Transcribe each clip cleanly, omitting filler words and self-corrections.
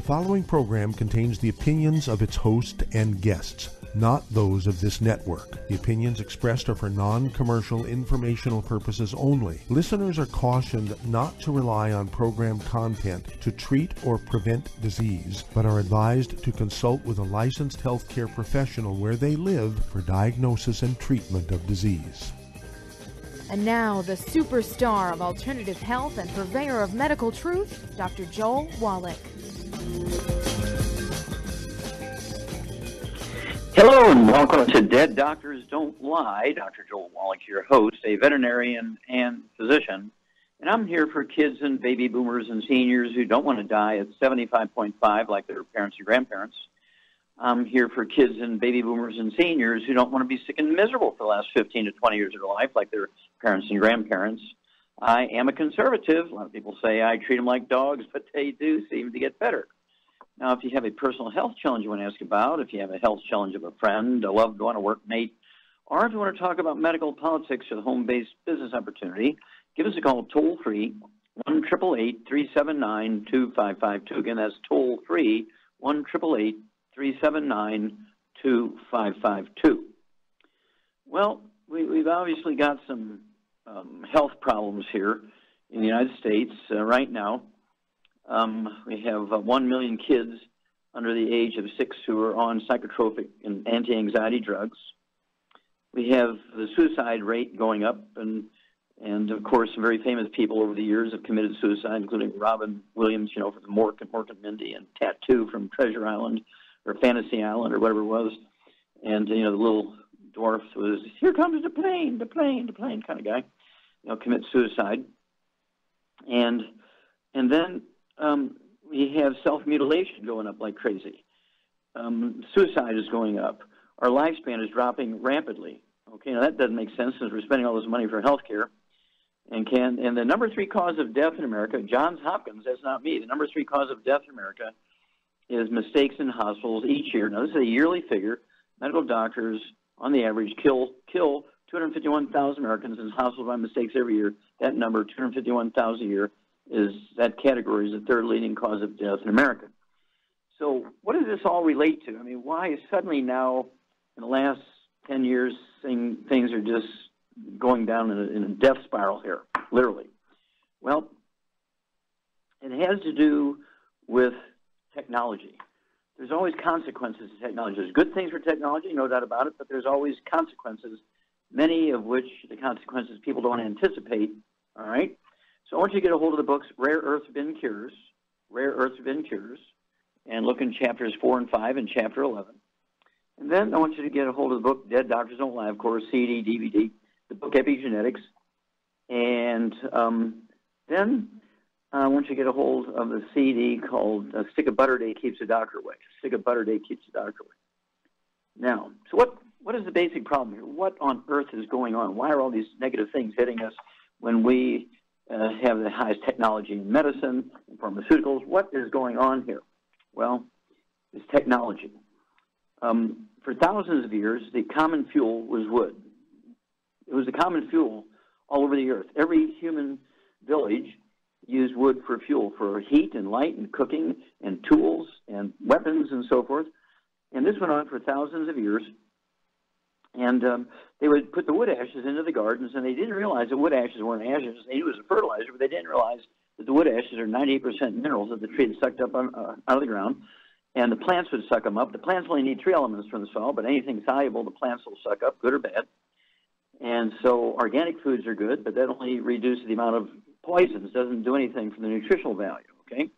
following program contains the opinions of its host and guests, not those of this network. The opinions expressed are for non-commercial informational purposes only. Listeners are cautioned not to rely on program content to treat or prevent disease, but are advised to consult with a licensed healthcare professional where they live for diagnosis and treatment of disease. And now, the superstar of alternative health and purveyor of medical truth, Dr. Joel Wallach. Hello and welcome to Dead Doctors Don't Lie. Dr. Joel Wallach, your host, a veterinarian and physician. And I'm here for kids and baby boomers and seniors who don't want to die at 75.5 like their parents and grandparents. I'm here for kids and baby boomers and seniors who don't want to be sick and miserable for the last 15 to 20 years of their life like their parents and grandparents. I am a conservative. A lot of people say I treat them like dogs, but they do seem to get better. Now, if you have a personal health challenge you want to ask about, if you have a health challenge of a friend, a loved one, a workmate, or if you want to talk about medical politics or the home-based business opportunity, give us a call toll-free, 1-888-379-2552. Again, that's toll-free, 1-888-379-2552. Well, we've obviously got some health problems here in the United States right now. We have 1 million kids under the age of 6 who are on psychotropic and anti-anxiety drugs. We have the suicide rate going up, and of course, some very famous people over the years have committed suicide, including Robin Williams, for the Mork and Mindy, and Tattoo from Treasure Island or Fantasy Island or whatever it was. And, the little dwarf was, here comes the plane kind of guy, commit suicide. And then we have self-mutilation going up like crazy. Suicide is going up. Our lifespan is dropping rapidly. Okay, now that doesn't make sense since we're spending all this money for health care. And the number 3 cause of death in America, Johns Hopkins, that's not me, the number 3 cause of death in America is mistakes in hospitals each year. Now, this is a yearly figure. Medical doctors, on the average, kill 251,000 Americans in hospitals by mistakes every year. That number, 251,000 a year, that category is the 3rd leading cause of death in America. So what does this all relate to? I mean, why is suddenly now, in the last 10 years, things are just going down in a death spiral here, literally? Well, it has to do with technology. There's always consequences to technology. There's good things for technology, no doubt about it, but there's always consequences, many of which the consequences people don't anticipate, all right? So I want you to get a hold of the books Rare Earth Bin Cures, and look in chapters 4 and 5 and chapter 11. And then I want you to get a hold of the book Dead Doctors Don't Lie, of course, CD, DVD, the book Epigenetics. And then I want you to get a hold of the CD called Stick of Butter Day Keeps the Doctor Away. Stick of Butter Day Keeps the Doctor Away. Now, so what is the basic problem here? What on earth is going on? Why are all these negative things hitting us when we have the highest technology in medicine and pharmaceuticals? What is going on here? Well, it's technology. For thousands of years, the common fuel was wood. It was the common fuel all over the earth. Every human village used wood for fuel, for heat and light and cooking and tools and weapons and so forth. And this went on for thousands of years. And they would put the wood ashes into the gardens, and they didn't realize that wood ashes weren't ashes. They knew it was a fertilizer, but they didn't realize that the wood ashes are 98% minerals that the tree had sucked up out of the ground. And the plants would suck them up. The plants only need 3 elements from the soil, but anything soluble the plants will suck up, good or bad. And so organic foods are good, but that only reduces the amount of poisons, doesn't do anything for the nutritional value, okay?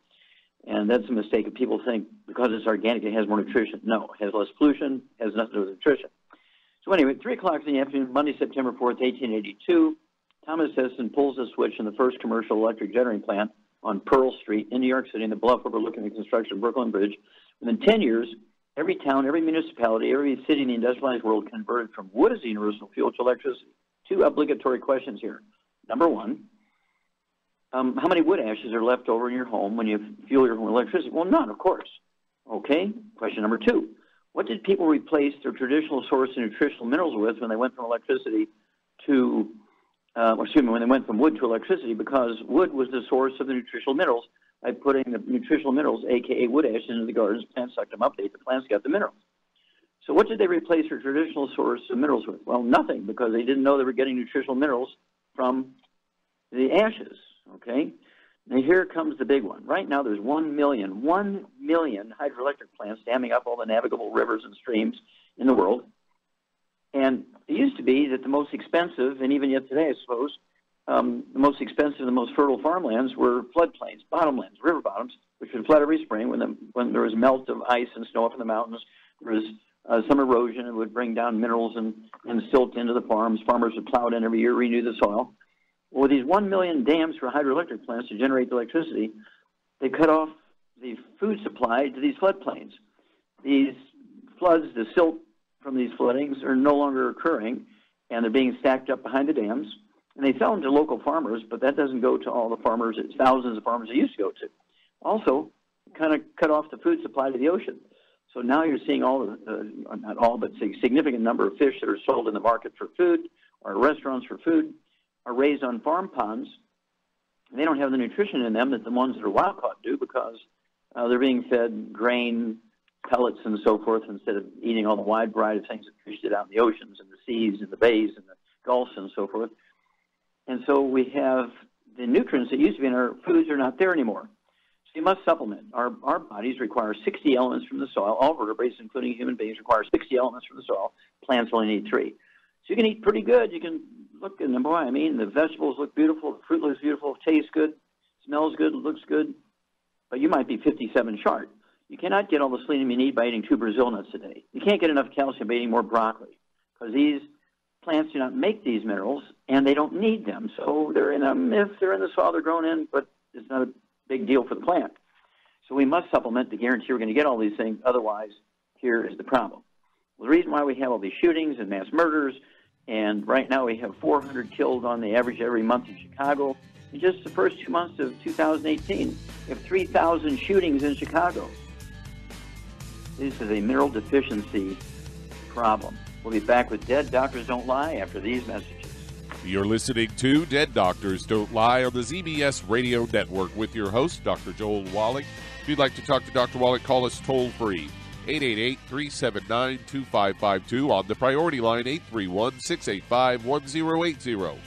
And that's a mistake if people think because it's organic it has more nutrition. No, it has less pollution, it has nothing to do with nutrition. So anyway, 3 o'clock in the afternoon, Monday, September 4th, 1882, Thomas Edison pulls the switch in the first commercial electric generating plant on Pearl Street in New York City, in the bluff overlooking the construction of Brooklyn Bridge. Within 10 years, every town, every municipality, every city in the industrialized world converted from wood as the universal fuel to electricity. 2 obligatory questions here. Number 1, how many wood ashes are left over in your home when you fuel your home with electricity? Well, none, of course. Okay, question number 2. What did people replace their traditional source of nutritional minerals with when they went from electricity to, when they went from wood to electricity? Because wood was the source of the nutritional minerals. by putting the nutritional minerals, aka wood ash, into the gardens. Plants sucked them up. The plants got the minerals. So what did they replace their traditional source of minerals with? Well, nothing, because they didn't know they were getting nutritional minerals from the ashes, okay? Now here comes the big one. Right now there's 1 million hydroelectric plants damming up all the navigable rivers and streams in the world. And it used to be that the most expensive, and even yet today I suppose, the most expensive and the most fertile farmlands were floodplains, bottomlands, river bottoms, which would flood every spring when there was melt of ice and snow up in the mountains. There was some erosion. It would bring down minerals and silt into the farms. Farmers would plow it in every year, renew the soil. Well, with these 1 million dams for hydroelectric plants to generate the electricity, they cut off the food supply to these floodplains. These floods, the silt from these floodings are no longer occurring, and they're being stacked up behind the dams. And they sell them to local farmers, but that doesn't go to all the farmers, it's thousands of farmers they used to go to. Also, kind of cut off the food supply to the ocean. So now you're seeing not all, but a significant number of fish that are sold in the market for food or restaurants for food are raised on farm ponds. They don't have the nutrition in them that the ones that are wild caught do, because they're being fed grain, pellets, and so forth, instead of eating all the wide variety of things that fish did out in the oceans and the seas and the bays and the gulfs and so forth. And so we have the nutrients that used to be in our foods are not there anymore. So you must supplement. Our bodies require 60 elements from the soil. All vertebrates, including human beings, require 60 elements from the soil. Plants only need 3. So you can eat pretty good. You can look, and boy, I mean, the vegetables look beautiful, the fruit looks beautiful, tastes good, smells good, looks good, but you might be 57 short. You cannot get all the selenium you need by eating 2 Brazil nuts a day. You can't get enough calcium by eating more broccoli, because these plants do not make these minerals, and they don't need them. So they're in them. If they're in the soil, they're grown in, but it's not a big deal for the plant. So we must supplement to guarantee we're going to get all these things. Otherwise, here is the problem. Well, the reason why we have all these shootings and mass murders, and right now we have 400 killed on the average every month in Chicago. In just the first 2 months of 2018, we have 3,000 shootings in Chicago. This is a mineral deficiency problem. We'll be back with Dead Doctors Don't Lie after these messages. You're listening to Dead Doctors Don't Lie on the ZBS Radio Network with your host, Dr. Joel Wallach. If you'd like to talk to Dr. Wallach, call us toll-free, 888-379-2552, on the priority line, 831-685-1080.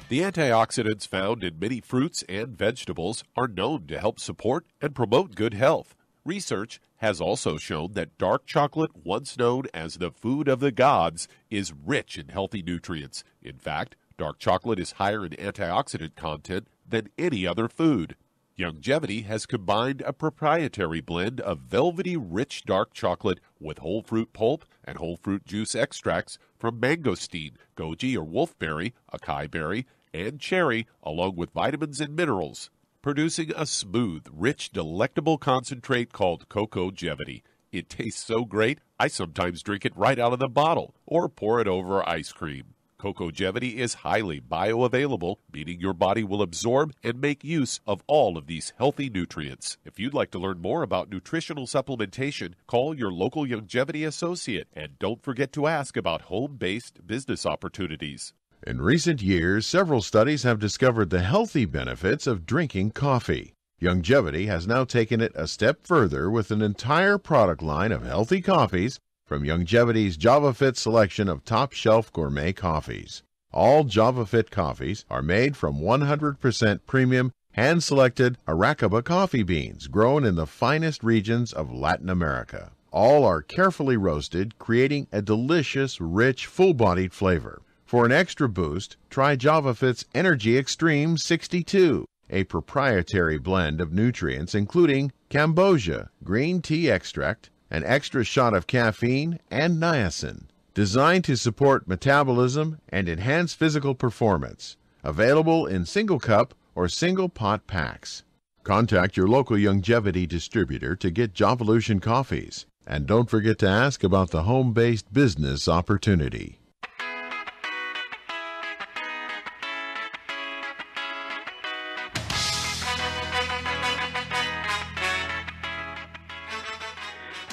The antioxidants found in many fruits and vegetables are known to help support and promote good health. Research has also shown that dark chocolate, once known as the food of the gods, is rich in healthy nutrients. In fact, dark chocolate is higher in antioxidant content than any other food. Youngevity has combined a proprietary blend of velvety rich dark chocolate with whole fruit pulp and whole fruit juice extracts from mangosteen, goji or wolfberry, acai berry, and cherry, along with vitamins and minerals, producing a smooth, rich, delectable concentrate called Cocogevity. It tastes so great, I sometimes drink it right out of the bottle or pour it over ice cream. Cocogevity is highly bioavailable, meaning your body will absorb and make use of all of these healthy nutrients. If you'd like to learn more about nutritional supplementation, call your local Youngevity associate, and don't forget to ask about home-based business opportunities. In recent years, several studies have discovered the healthy benefits of drinking coffee. Youngevity has now taken it a step further with an entire product line of healthy coffees from Youngevity's JavaFit selection of top-shelf gourmet coffees. All JavaFit coffees are made from 100% premium, hand-selected Arabica coffee beans grown in the finest regions of Latin America. All are carefully roasted, creating a delicious, rich, full-bodied flavor. For an extra boost, try JavaFit's Energy Extreme 62, a proprietary blend of nutrients including Cambogia, green tea extract, an extra shot of caffeine, and niacin, designed to support metabolism and enhance physical performance. Available in single cup or single pot packs. Contact your local Youngevity distributor to get Jovolution coffees. And don't forget to ask about the home-based business opportunity.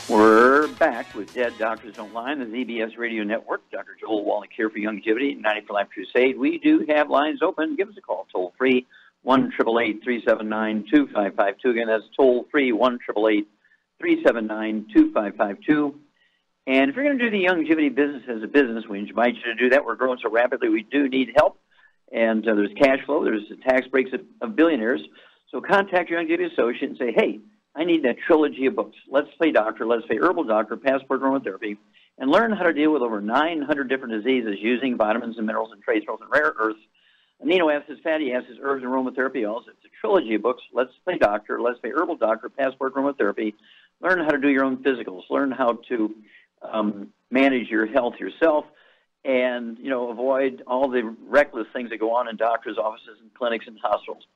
We're back with Dead Doctors Don't Lie on the ZBS Radio Network. Dr. Joel Wallach here for Longevity, 90 for Life Crusade. We do have lines open. Give us a call, toll-free, 1-888-379-2552. Again, that's toll-free, 1-888-379-2552. And if you're going to do the longevity business as a business, we invite you to do that. We're growing so rapidly, we do need help. And there's cash flow. There's the tax breaks of billionaires. So contact your longevity associate and say, hey, I need that trilogy of books. Let's Play Doctor, Let's Play Herbal Doctor, Passport Aromatherapy, and learn how to deal with over 900 different diseases using vitamins and minerals and trace minerals and rare earths, amino acids, fatty acids, herbs, and aromatherapy oils. It's a trilogy of books. Let's Play Doctor, Let's Play Herbal Doctor, Passport Aromatherapy. Learn how to do your own physicals. Learn how to manage your health yourself, and avoid all the reckless things that go on in doctors' offices and clinics and hospitals.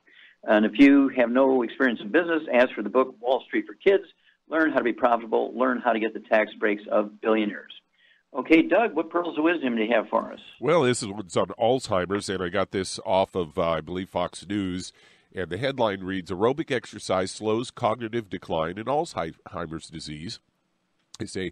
And if you have no experience in business, ask for the book Wall Street for Kids. Learn how to be profitable. Learn how to get the tax breaks of billionaires. Okay, Doug, what pearls of wisdom do you have for us? Well, this one's on Alzheimer's, and I got this off of, I believe, Fox News. And the headline reads, Aerobic exercise slows cognitive decline in Alzheimer's disease. They say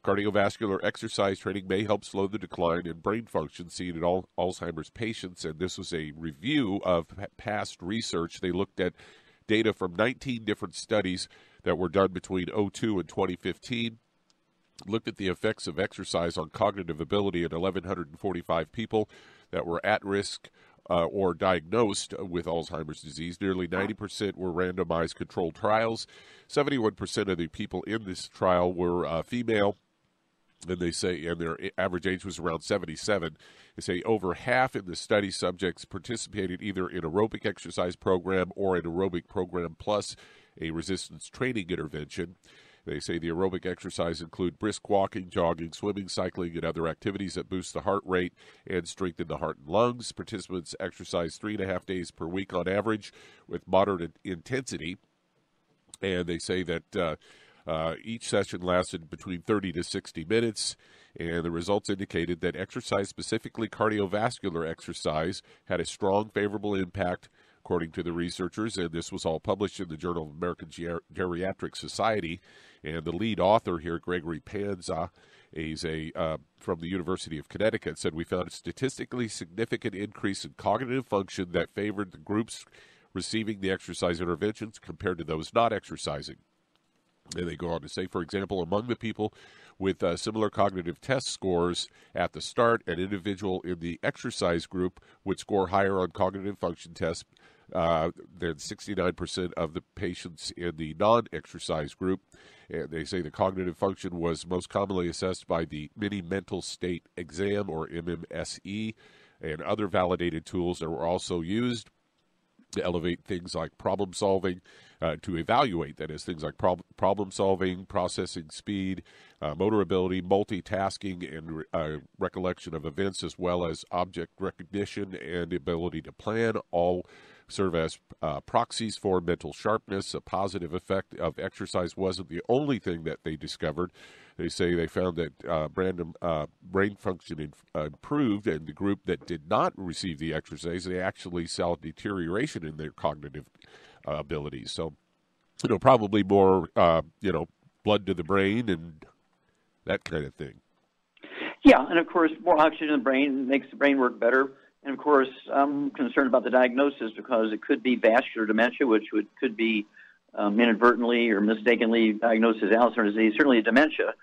cardiovascular exercise training may help slow the decline in brain function seen in Alzheimer's patients. And this was a review of past research. They looked at data from 19 different studies that were done between 2002 and 2015. Looked at the effects of exercise on cognitive ability in 1,145 people that were at risk or diagnosed with Alzheimer's disease. Nearly 90% were randomized controlled trials. 71% of the people in this trial were female, and they say, and their average age was around 77. They say over half in the study subjects participated either in aerobic exercise program or an aerobic program plus a resistance training intervention. They say the aerobic exercise include brisk walking, jogging, swimming, cycling, and other activities that boost the heart rate and strengthen the heart and lungs. Participants exercise 3.5 days per week on average with moderate intensity. And they say that each session lasted between 30 to 60 minutes. And the results indicated that exercise, specifically cardiovascular exercise, had a strong favorable impact according to the researchers, and this was all published in the Journal of American Geriatric Society. And the lead author here, Gregory Panza, is from the University of Connecticut, said we found a statistically significant increase in cognitive function that favored the groups receiving the exercise interventions compared to those not exercising. And they go on to say, for example, among the people with similar cognitive test scores at the start, an individual in the exercise group would score higher on cognitive function tests than 69% of the patients in the non-exercise group. And they say the cognitive function was most commonly assessed by the Mini Mental State Exam, or MMSE, and other validated tools that were also used to elevate things like problem solving, to evaluate, that is, things like problem solving, processing speed, motor ability, multitasking, and recollection of events, as well as object recognition and ability to plan, all serve as proxies for mental sharpness. A positive effect of exercise wasn't the only thing that they discovered. They say they found that brain function improved, and the group that did not receive the exercise, they actually saw deterioration in their cognitive abilities. So, probably more, blood to the brain and that kind of thing. Yeah, and of course, more oxygen in the brain makes the brain work better. And of course, I'm concerned about the diagnosis because it could be vascular dementia, which could be inadvertently or mistakenly diagnosed as Alzheimer's disease, certainly dementia.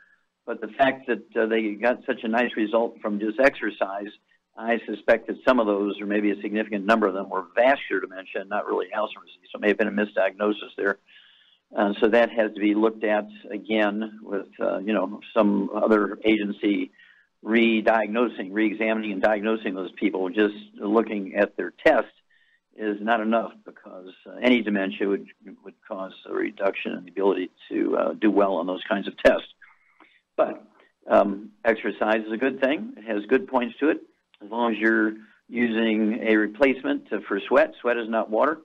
But the fact that they got such a nice result from just exercise, I suspect that some of those, or maybe a significant number of them, were vascular dementia, not really Alzheimer's disease. So it may have been a misdiagnosis there. So that has to be looked at again with, some other agency re-examining and diagnosing those people. Just looking at their test is not enough, because any dementia would cause a reduction in the ability to do well on those kinds of tests. But exercise is a good thing. It has good points to it, as long as you're using a replacement for sweat. Sweat is not water.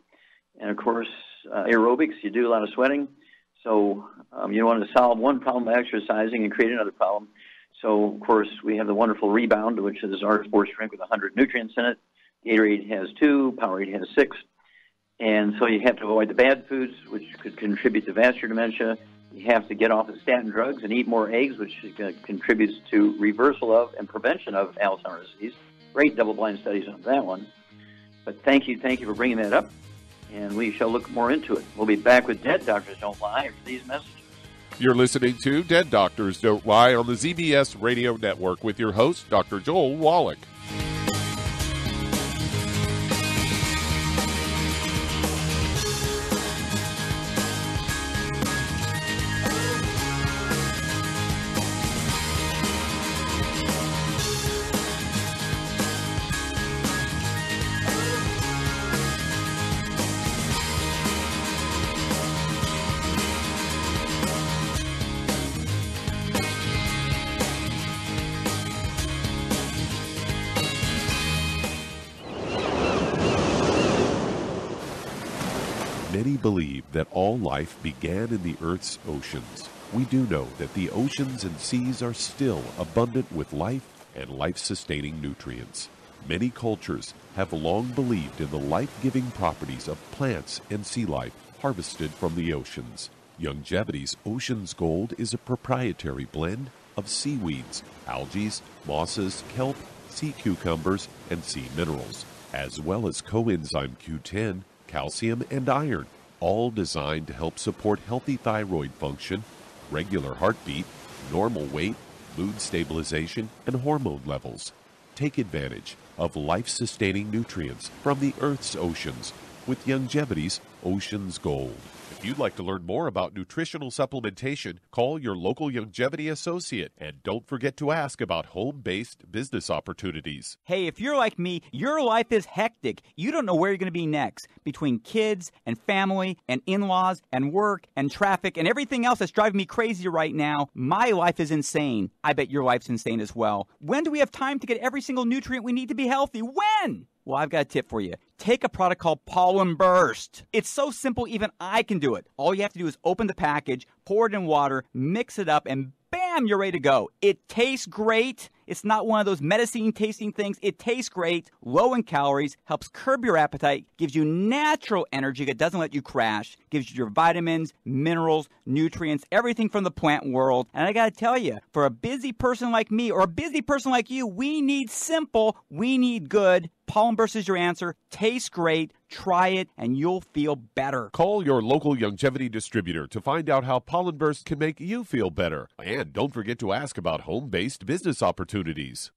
And, of course, aerobics, you do a lot of sweating. So you don't want to solve one problem by exercising and create another problem. So, of course, we have the wonderful Rebound, which is our sports drink with 100 nutrients in it. Gatorade has 2, Powerade has 6. And so you have to avoid the bad foods, which could contribute to vascular dementia. You have to get off of statin drugs and eat more eggs, which contributes to reversal of and prevention of Alzheimer's disease. Great double-blind studies on that one. But thank you for bringing that up, and we shall look more into it. We'll be back with Dead Doctors Don't Lie after these messages. You're listening to Dead Doctors Don't Lie on the ZBS Radio Network with your host, Dr. Joel Wallach. Many believe that all life began in the Earth's oceans. We do know that the oceans and seas are still abundant with life and life-sustaining nutrients. Many cultures have long believed in the life-giving properties of plants and sea life harvested from the oceans. Youngevity's Ocean's Gold is a proprietary blend of seaweeds, algae, mosses, kelp, sea cucumbers, and sea minerals, as well as coenzyme Q10, calcium, and iron, all designed to help support healthy thyroid function, regular heartbeat, normal weight, mood stabilization, and hormone levels. Take advantage of life-sustaining nutrients from the Earth's oceans with Youngevity's Ocean's Gold. If you'd like to learn more about nutritional supplementation, call your local Youngevity associate, and don't forget to ask about home-based business opportunities. Hey, if you're like me, your life is hectic. You don't know where you're going to be next. Between kids and family and in-laws and work and traffic and everything else that's driving me crazy right now, my life is insane. I bet your life's insane as well. When do we have time to get every single nutrient we need to be healthy? When? Well, I've got a tip for you. Take a product called Pollen Burst. It's so simple, even I can do it. All you have to do is open the package, pour it in water, mix it up, and bam, you're ready to go. It tastes great. It's not one of those medicine-tasting things. It tastes great, low in calories, helps curb your appetite, gives you natural energy that doesn't let you crash, gives you your vitamins, minerals, nutrients, everything from the plant world. And I got to tell you, for a busy person like me or a busy person like you, we need simple, we need good. Pollen Burst is your answer. Tastes great. Try it, and you'll feel better. Call your local Youngevity distributor to find out how Pollen Burst can make you feel better. And don't forget to ask about home-based business opportunities.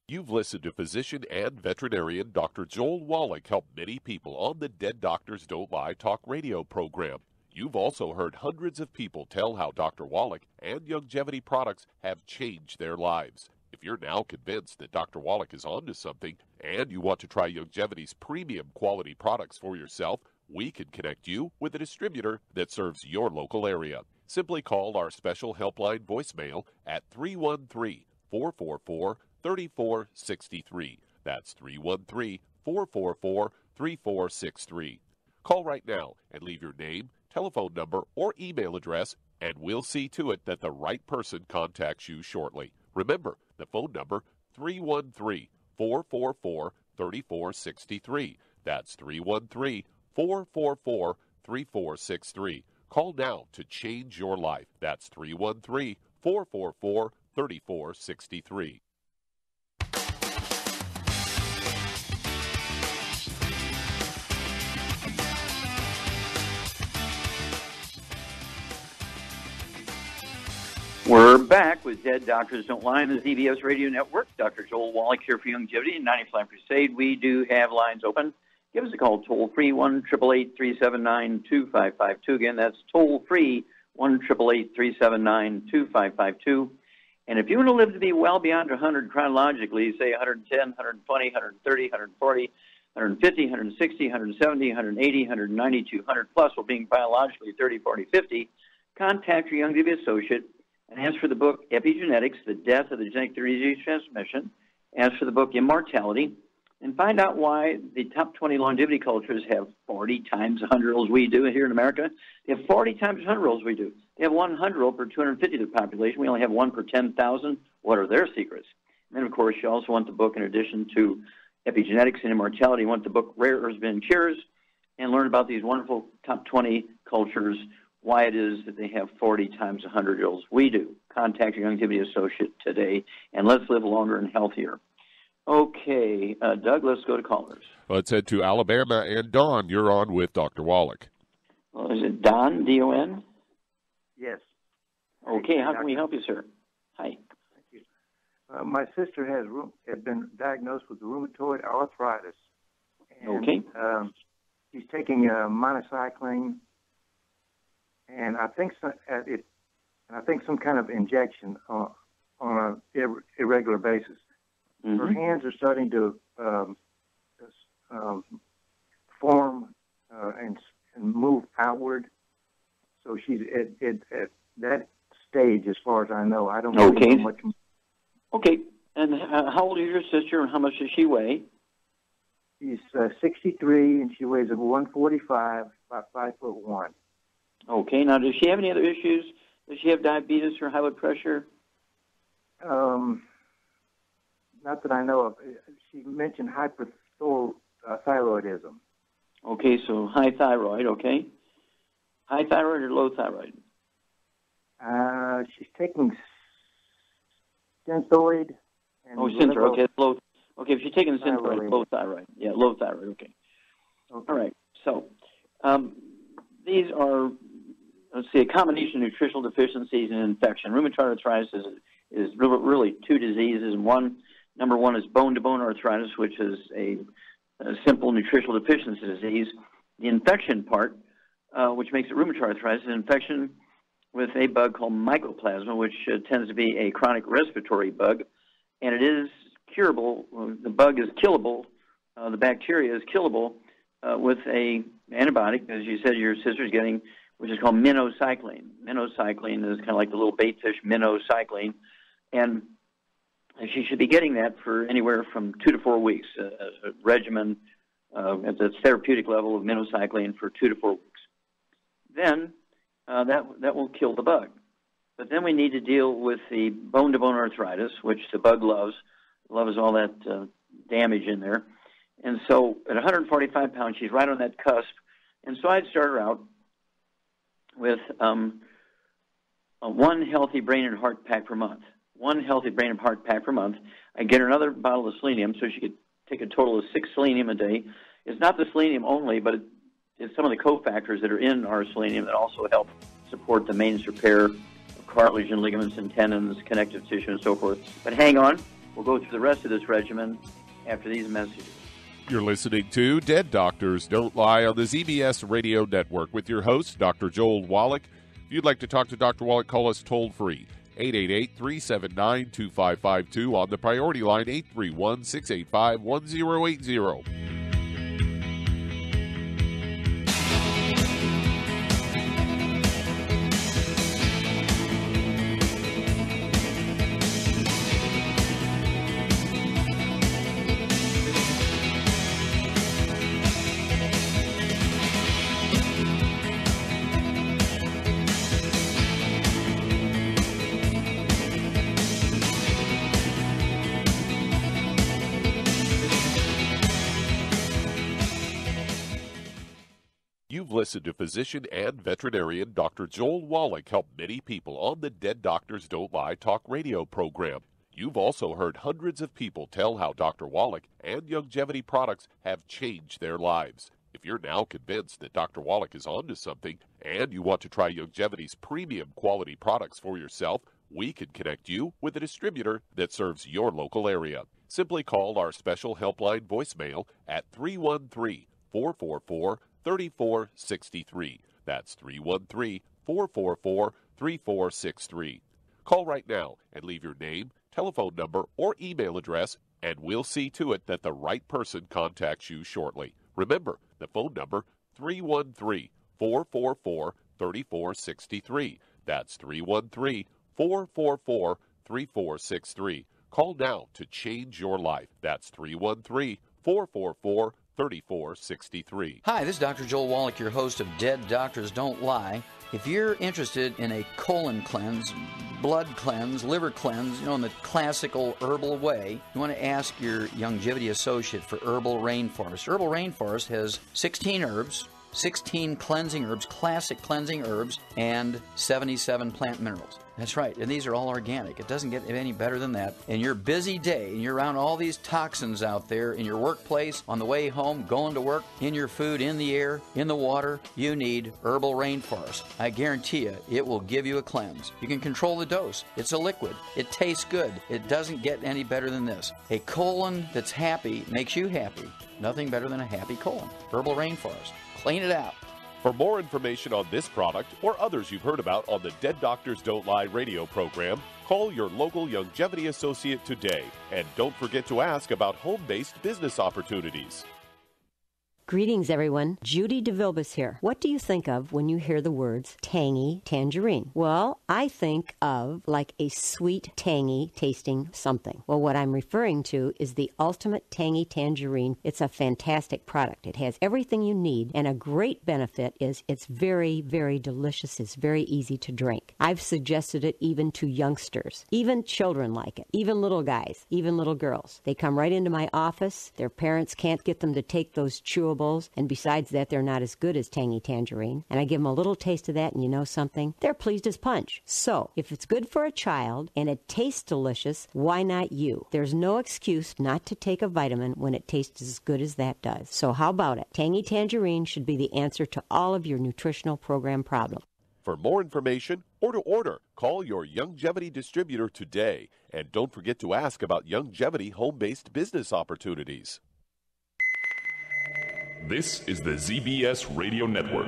You've listened to physician and veterinarian Dr. Joel Wallach help many people on the Dead Doctors Don't Lie talk radio program. You've also heard hundreds of people tell how Dr. Wallach and Youngevity products have changed their lives. If you're now convinced that Dr. Wallach is onto something and you want to try Youngevity's premium quality products for yourself, we can connect you with a distributor that serves your local area. Simply call our special helpline voicemail at 313-444-3463. That's 313-444-3463. Call right now and leave your name, telephone number, or email address, and we'll see to it that the right person contacts you shortly. Remember, the phone number, 313-444-3463. That's 313-444-3463. Call now to change your life. That's 313-444-3463. We're back with Dead Doctors Don't Lie on the ZBS Radio Network. Dr. Joel Wallach here for Youngevity and 95 Crusade. We do have lines open. Give us a call, toll-free, 1-888-379-2552. Again, that's toll-free, 1-888-379-2552. And if you want to live to be well beyond 100 chronologically, say 110, 120, 130, 140, 150, 160, 170, 180, 190, 200 plus, while being biologically 30, 40, 50, contact your Youngevity associate and ask for the book Epigenetics, The Death of the Genetic Disease Transmission, ask for the book Immortality, and find out why the top 20 longevity cultures have 40 times 100-year-olds we do here in America. They have 40 times 100-year-olds we do. They have 100-year-old per 250 of the population. We only have one per 10,000. What are their secrets? And then, of course, you also want the book, in addition to Epigenetics and Immortality, you want the book Rare Herbs and Cures, and learn about these wonderful top 20 cultures why it is that they have 40 times 100-year-olds. We do. Contact your longevity associate today, and let's live longer and healthier. Okay, Doug, let's go to callers. Let's head to Alabama. And Don, you're on with Dr. Wallach. Well, is it Don, D-O-N? Yes. Okay, how can we help you, sir? Hi. Thank you. My sister has been diagnosed with rheumatoid arthritis. And, okay. She's taking minocycline, and I think some kind of injection on an irregular basis. Mm-hmm. Her hands are starting to form and move outward. So she's at that stage, as far as I know. I don't know much. Okay. And how old is your sister, and how much does she weigh? She's 63, and she weighs 145, about 5'1". Okay. Now, does she have any other issues? Does she have diabetes or high blood pressure? Not that I know of. She mentioned hyperthyroidism. Okay, so high thyroid, okay. High thyroid or low thyroid? She's taking Synthroid. Synthroid, okay. Low. Okay, if she's taking Synthroid, low thyroid. Yeah, low thyroid, okay. All right, so these are, let's see, a combination of nutritional deficiencies and infection. Rheumatoid arthritis is really two diseases. Number one is bone-to-bone arthritis, which is a simple nutritional deficiency disease. The infection part, which makes it rheumatoid arthritis, is an infection with a bug called mycoplasma, which tends to be a chronic respiratory bug, and it is curable. The bug is killable. The bacteria is killable with a antibiotic, as you said your sister's getting, which is called minocycline. Minocycline is kind of like the little bait fish, minocycline, and she should be getting that for anywhere from 2 to 4 weeks, a regimen at the therapeutic level of minocycline for 2 to 4 weeks. Then that will kill the bug. But then we need to deal with the bone-to-bone arthritis, which the bug loves all that damage in there. And so at 145 pounds, she's right on that cusp. And so I'd start her out with one healthy brain and heart pack per month. One healthy brain and heart pack per month. I get her another bottle of selenium, so she could take a total of 6 selenium a day. It's not the selenium only, but it's some of the cofactors that are in our selenium that also help support the maintenance repair of cartilage and ligaments and tendons, connective tissue, and so forth. But hang on. We'll go through the rest of this regimen after these messages. You're listening to Dead Doctors Don't Lie on the ZBS Radio Network with your host, Dr. Joel Wallach. If you'd like to talk to Dr. Wallach, call us toll-free. 888-379-2552 on the priority line, 831-685-1080. You've listened to physician and veterinarian Dr. Joel Wallach help many people on the Dead Doctors Don't Lie talk radio program. You've also heard hundreds of people tell how Dr. Wallach and Longevity products have changed their lives. If you're now convinced that Dr. Wallach is onto something and you want to try Longevity's premium quality products for yourself, we can connect you with a distributor that serves your local area. Simply call our special helpline voicemail at 313-444-3463. That's 313-444-3463. Call right now and leave your name, telephone number, or email address, and we'll see to it that the right person contacts you shortly. Remember, the phone number, 313-444-3463. That's 313-444-3463. Call now to change your life. That's 313-444-3463. Hi, this is Dr. Joel Wallach, your host of Dead Doctors Don't Lie. If you're interested in a colon cleanse, blood cleanse, liver cleanse, in the classical herbal way, you want to ask your Longevity associate for Herbal Rainforest. Herbal Rainforest has 16 herbs, 16 cleansing herbs, classic cleansing herbs, and 77 plant minerals. That's right, and these are all organic. It doesn't get any better than that. In your busy day, and you're around all these toxins out there in your workplace, on the way home, going to work, in your food, in the air, in the water, you need Herbal Rainforest. I guarantee you, it will give you a cleanse. You can control the dose. It's a liquid. It tastes good. It doesn't get any better than this. A colon that's happy makes you happy. Nothing better than a happy colon. Herbal Rainforest. Clean it out. For more information on this product or others you've heard about on the Dead Doctors Don't Lie radio program, call your local Longevity associate today. And don't forget to ask about home-based business opportunities. Greetings, everyone. Judy DeVilbus here. What do you think of when you hear the words tangy tangerine? Well, I think of like a sweet, tangy tasting something. Well, what I'm referring to is the Ultimate Tangy Tangerine. It's a fantastic product. It has everything you need, and a great benefit is it's very, very delicious. It's very easy to drink. I've suggested it even to youngsters. Even children like it. Even little guys. Even little girls. They come right into my office. Their parents can't get them to take those chewables, and besides that, they're not as good as Tangy Tangerine. And I give them a little taste of that, and you know something? They're pleased as punch. So, if it's good for a child and it tastes delicious, why not you? There's no excuse not to take a vitamin when it tastes as good as that does. So how about it? Tangy Tangerine should be the answer to all of your nutritional program problems. For more information or to order, call your Longevity distributor today. And don't forget to ask about Longevity home-based business opportunities. This is the ZBS Radio Network.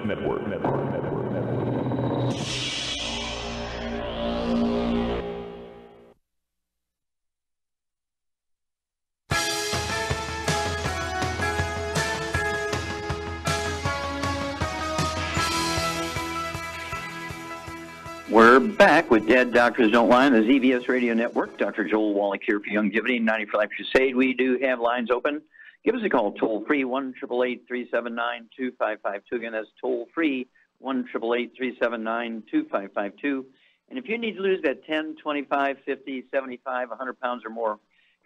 We're back with Dead Doctors Don't Lie on the ZBS Radio Network. Dr. Joel Wallach here for Longevity 90 for Life Crusade. We do have lines open. Give us a call, toll-free, 1-888-379-2552. Again, that's toll-free, 1-888-379-2552. And if you need to lose that 10, 25, 50, 75, 100 pounds or more,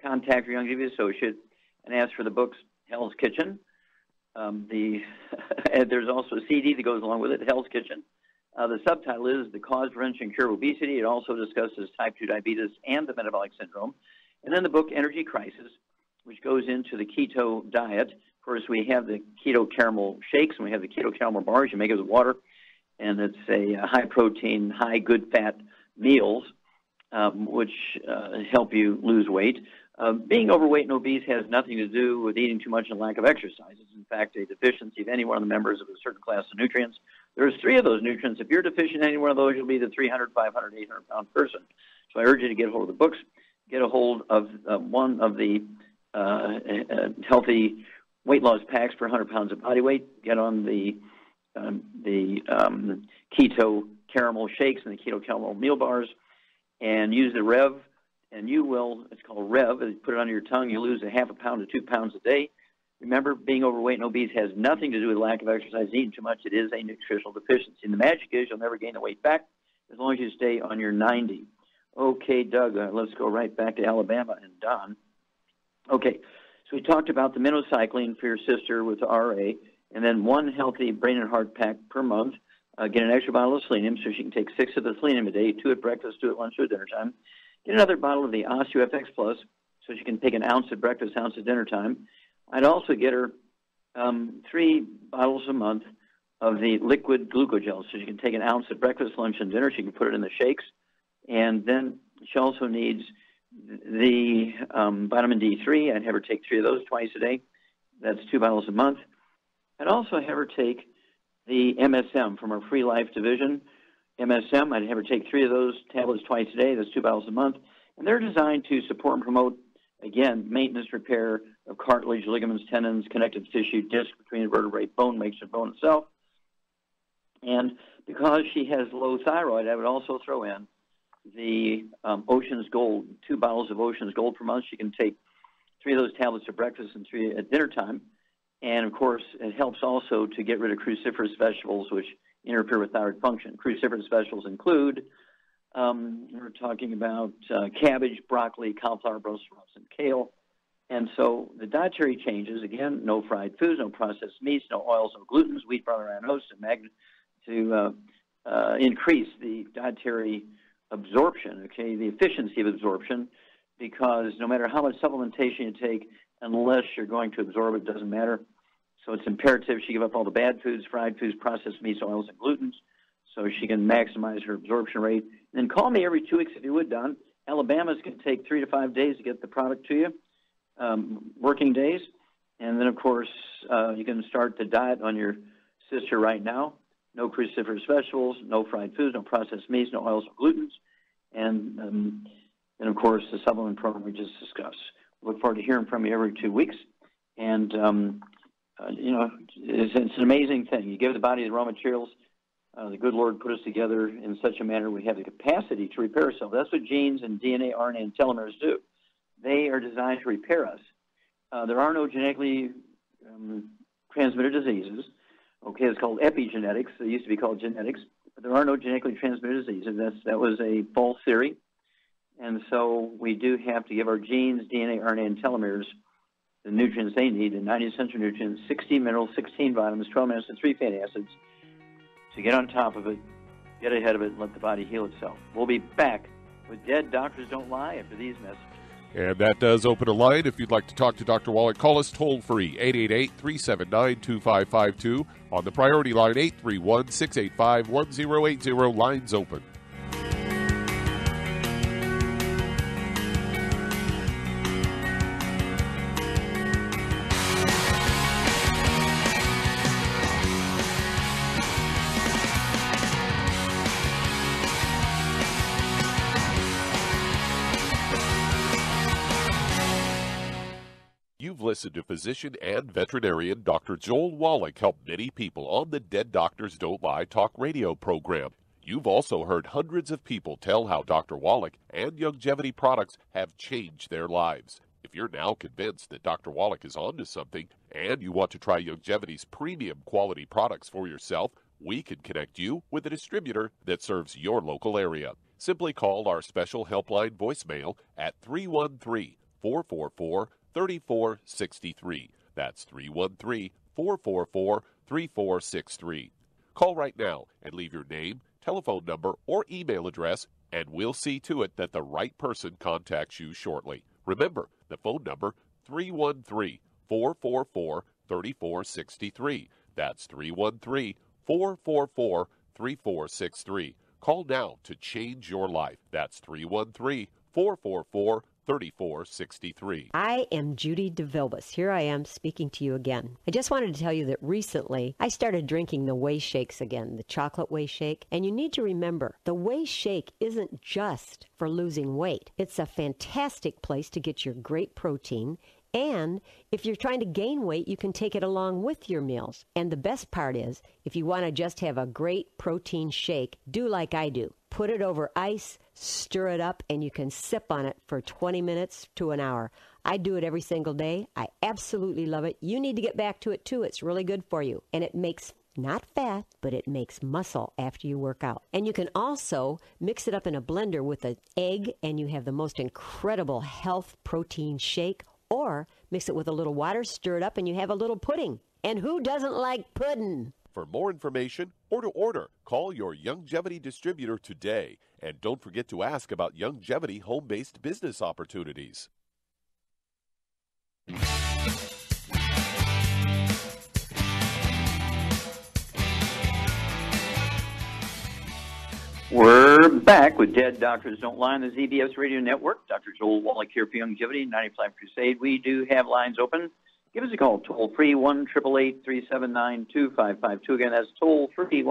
contact your Longevity associate and ask for the books Hell's Kitchen. There's also a CD that goes along with it, Hell's Kitchen. The subtitle is The Cause, Prevention, and Cure of Obesity. It also discusses type 2 diabetes and the metabolic syndrome. And then the book Energy Crisis, which goes into the keto diet. Of course, we have the keto caramel shakes, and we have the keto caramel bars. You make it with water, and it's a high-protein, high-good-fat meals, which help you lose weight. Being overweight and obese has nothing to do with eating too much and lack of exercise. It's, in fact, a deficiency of any one of the members of a certain class of nutrients. There's 3 of those nutrients. If you're deficient in any one of those, you'll be the 300, 500, 800-pound person. So I urge you to get a hold of the books, get a hold of one of the healthy weight loss packs for 100 pounds of body weight. Get on the keto caramel shakes and the keto caramel meal bars, and use the Rev. And you will, it's called Rev. You put it under your tongue, you lose a half a pound to 2 pounds a day. Remember, being overweight and obese has nothing to do with lack of exercise, eating too much. It is a nutritional deficiency. And the magic is you'll never gain the weight back as long as you stay on your 90. Okay, Doug, let's go right back to Alabama and Don. Okay, so we talked about the minocycline for your sister with RA, and then 1 healthy brain and heart pack per month. Get an extra bottle of selenium so she can take 6 of the selenium a day, 2 at breakfast, 2 at lunch, 2 at dinner time. Get another bottle of the OsteoFX Plus so she can take an ounce at breakfast, ounce at dinner time. I'd also get her 3 bottles a month of the liquid glucogel so she can take an ounce at breakfast, lunch, and dinner. She can put it in the shakes. And then she also needs the vitamin D3. I'd have her take 3 of those twice a day. That's 2 bottles a month. I'd also have her take the MSM from our Free Life division. MSM, I'd have her take 3 of those tablets twice a day. That's 2 bottles a month. And they're designed to support and promote, again, maintenance, repair of cartilage, ligaments, tendons, connective tissue, disc between the vertebrae, bone makes the bone itself. And because she has low thyroid, I would also throw in the Ocean's Gold, 2 bottles of Ocean's Gold per month. She can take 3 of those tablets at breakfast and 3 at dinner time. And, of course, it helps also to get rid of cruciferous vegetables, which interfere with thyroid function. Cruciferous vegetables include, we're talking about cabbage, broccoli, cauliflower, Brussels sprouts, and kale. And so the dietary changes, again, no fried foods, no processed meats, no oils, no glutens, wheat, barley, and oats to increase the dietary absorption, okay, the efficiency of absorption, because no matter how much supplementation you take, unless you're going to absorb it, doesn't matter. So it's imperative she give up all the bad foods, fried foods, processed meats, oils, and glutens, so she can maximize her absorption rate. And then call me every 2 weeks if you would, Don. Alabama's going to take 3 to 5 days to get the product to you, working days. And then, of course, you can start the diet on your sister right now. No cruciferous vegetables, no fried foods, no processed meats, no oils or glutens. And then, of course, the supplement program we just discussed. Look forward to hearing from you every 2 weeks. And, it's an amazing thing. You give the body the raw materials. The good Lord put us together in such a manner we have the capacity to repair ourselves. That's what genes and DNA, RNA, and telomeres do. They are designed to repair us. There are no genetically transmitted diseases. Okay, it's called epigenetics. It used to be called genetics. But there are no genetically transmitted diseases. That was a false theory. And so we do have to give our genes, DNA, RNA, and telomeres the nutrients they need, the 90 essential nutrients, 60 minerals, 16 vitamins, 12 amino acids, 3 fatty acids, to get on top of it, get ahead of it, and let the body heal itself. We'll be back with Dead Doctors Don't Lie after these messages. And that does open a line. If you'd like to talk to Dr. Wallach, call us toll-free, 888-379-2552. On the priority line, 831-685-1080. Lines open. You've listened to physician and veterinarian Dr. Joel Wallach help many people on the Dead Doctors Don't Lie talk radio program. You've also heard hundreds of people tell how Dr. Wallach and Youngevity products have changed their lives. If you're now convinced that Dr. Wallach is onto something and you want to try Youngevity's premium quality products for yourself, we can connect you with a distributor that serves your local area. Simply call our special helpline voicemail at 313-444-3463. That's 313-444-3463. Call right now and leave your name, telephone number, or email address, and we'll see to it that the right person contacts you shortly. Remember, the phone number, 313-444-3463. That's 313-444-3463. Call now to change your life. That's 313-444-3463. 3463. I am Judy DeVilbus. Here I am speaking to you again. I just wanted to tell you that recently I started drinking the Whey Shakes again, the chocolate Whey Shake. And you need to remember, the Whey Shake isn't just for losing weight. It's a fantastic place to get your great protein. And if you're trying to gain weight, you can take it along with your meals. And the best part is, if you want to just have a great protein shake, do like I do. Put it over ice, stir it up, and you can sip on it for 20 minutes to an hour. I do it every single day. I absolutely love it. You need to get back to it, too. It's really good for you. And it makes not fat, but it makes muscle after you work out. And you can also mix it up in a blender with an egg, and you have the most incredible health protein shake. Or mix it with a little water, stir it up, and you have a little pudding. And who doesn't like pudding? For more information or to order, call your Youngevity distributor today. And don't forget to ask about Youngevity home-based business opportunities. We're back with Dead Doctors Don't Lie on the ZBS Radio Network. Dr. Joel Wallach here for Youngevity, 95 Crusade. We do have lines open. Give us a call, toll-free, 1-888-379-2552. Again, that's toll-free,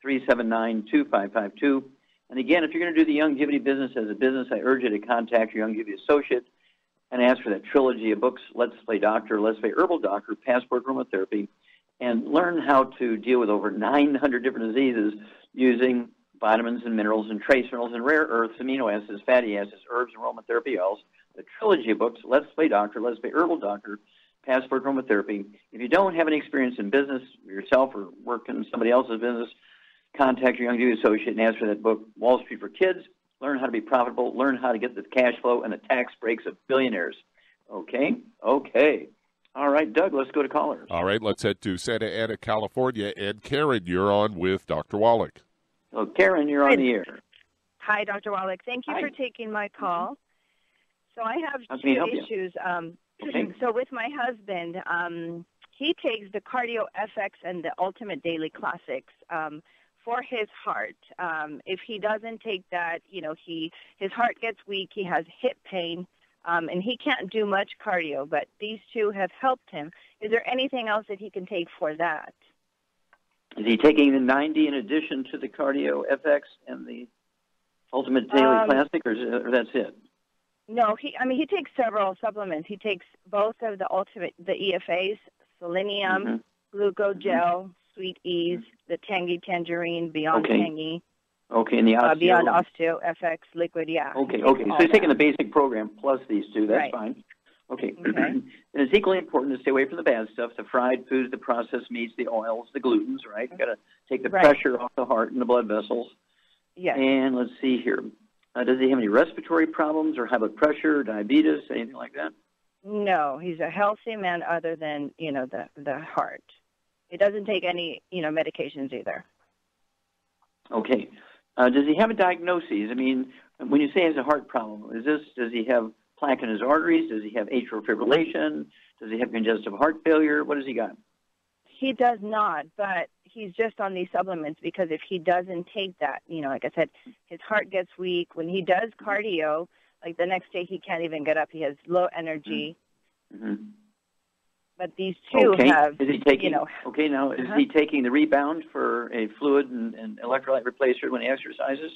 1-888-379-2552. And again, if you're going to do the Youngevity business as a business, I urge you to contact your Youngevity associate and ask for that trilogy of books, Let's Play Doctor, Let's Play Herbal Doctor, Passport Aromatherapy, and learn how to deal with over 900 different diseases using vitamins and minerals and trace minerals and rare earths, amino acids, fatty acids, herbs, and aromatherapy oils. The trilogy of books, Let's Play Doctor, Let's Play Herbal Doctor, Passport Aromatherapy. If you don't have any experience in business yourself or work in somebody else's business, contact your Youngevity associate and ask for that book, Wall Street for Kids. Learn how to be profitable, learn how to get the cash flow and the tax breaks of billionaires. Okay. All right, Doug, let's go to callers. All right, let's head to Santa Ana, California. And Karen, you're on with Dr. Wallach. So, Karen, you're on the air. Hi, Dr. Wallach. Thank you for taking my call. So I have two issues. So with my husband, he takes the Cardio FX and the Ultimate Daily Classics for his heart. If he doesn't take that, his heart gets weak. He has hip pain, and he can't do much cardio. But these two have helped him. Is there anything else that he can take for that? Is he taking the 90 in addition to the Cardio FX and the Ultimate Daily Classic, or that's it? No, he takes several supplements. He takes both of the EFAs, selenium, glucogel, Sweet Ease, the Tangy Tangerine, Beyond Tangy. Okay, and the Osteo. Beyond Osteo, FX, Liquid, yeah. Okay. So he's taking the basic program plus these two. That's fine. Okay. And it's equally important to stay away from the bad stuff, the fried foods, the processed meats, the oils, the glutens, right? You've got to take the pressure off the heart and the blood vessels. Yes. And let's see here. Does he have any respiratory problems or high blood pressure, diabetes, anything like that? No, he's a healthy man other than, the heart. He doesn't take any, medications either. Okay. Does he have a diagnosis? I mean, when you say he has a heart problem, does he have plaque in his arteries? Does he have atrial fibrillation? Does he have congestive heart failure? What has he got? He does not, but he's just on these supplements because if he doesn't take that, like I said, his heart gets weak. When he does cardio, like the next day he can't even get up. He has low energy. Mm-hmm. But these two have, is he taking, is he taking the Rebound for a fluid and electrolyte replacer when he exercises?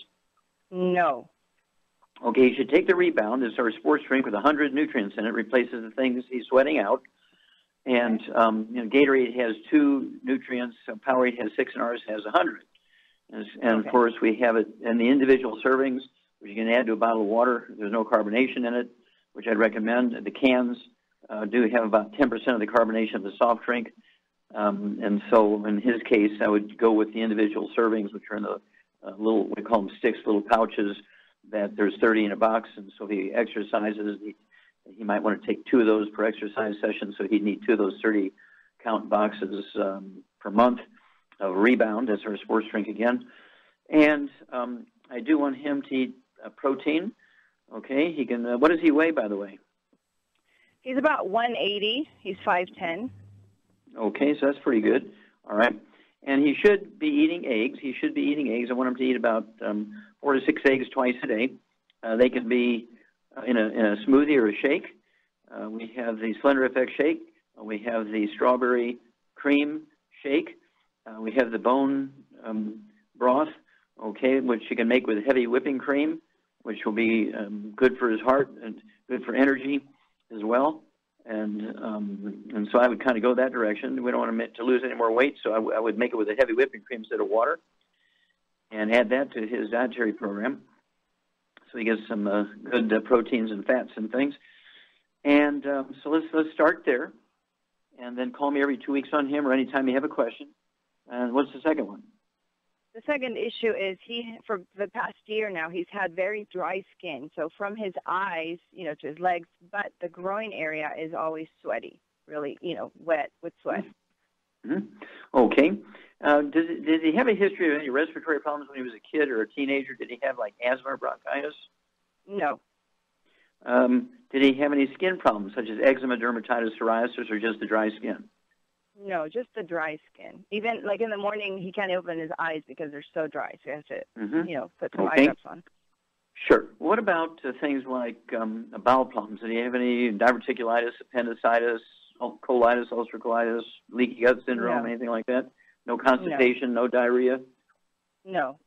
No. Okay, he should take the Rebound. It's our sports drink with 100 nutrients in it. Replaces the things he's sweating out. And Gatorade has 2 nutrients. Powerade has 6, and ours has 100. And of course, we have it in the individual servings, which you can add to a bottle of water. There's no carbonation in it, which I'd recommend. The cans do have about 10% of the carbonation of the soft drink. And so in his case, I would go with the individual servings, which are in the little, we call them sticks, little pouches, that there's 30 in a box. And so if he exercises, he might want to take 2 of those per exercise session, so he'd need 2 of those 30-count boxes per month of Rebound. That's our sports drink again. And I do want him to eat protein. Okay, he can. What does he weigh, by the way? He's about 180. He's 5'10". Okay, so that's pretty good. All right. And he should be eating eggs. I want him to eat about 4 to 6 eggs twice a day. They can be in a smoothie or a shake. We have the Slender Effect shake. We have the strawberry cream shake. We have the bone broth, which you can make with heavy whipping cream, which will be good for his heart and good for energy as well. And so I would kind of go that direction. We don't want him to lose any more weight, so I would make it with a heavy whipping cream instead of water and add that to his dietary program. So he gets some good proteins and fats and things. And so let's start there, and then call me every 2 weeks on him or anytime you have a question. And what's the second one? The second issue is for the past year now, he's had very dry skin. So from his eyes, to his legs, but the groin area is always sweaty, really, wet with sweat. Mm-hmm. Okay. Does he have a history of any respiratory problems when he was a kid or a teenager? Did he have like asthma or bronchitis? No. Did he have any skin problems such as eczema, dermatitis, psoriasis, or just the dry skin? No, just the dry skin. Even like in the morning, he can't open his eyes because they're so dry. So he has to, put some eye drops on. Sure. What about things like bowel problems? Did he have any diverticulitis, appendicitis, colitis, ulcerative colitis, leaky gut syndrome, anything like that? No constipation, no diarrhea? No.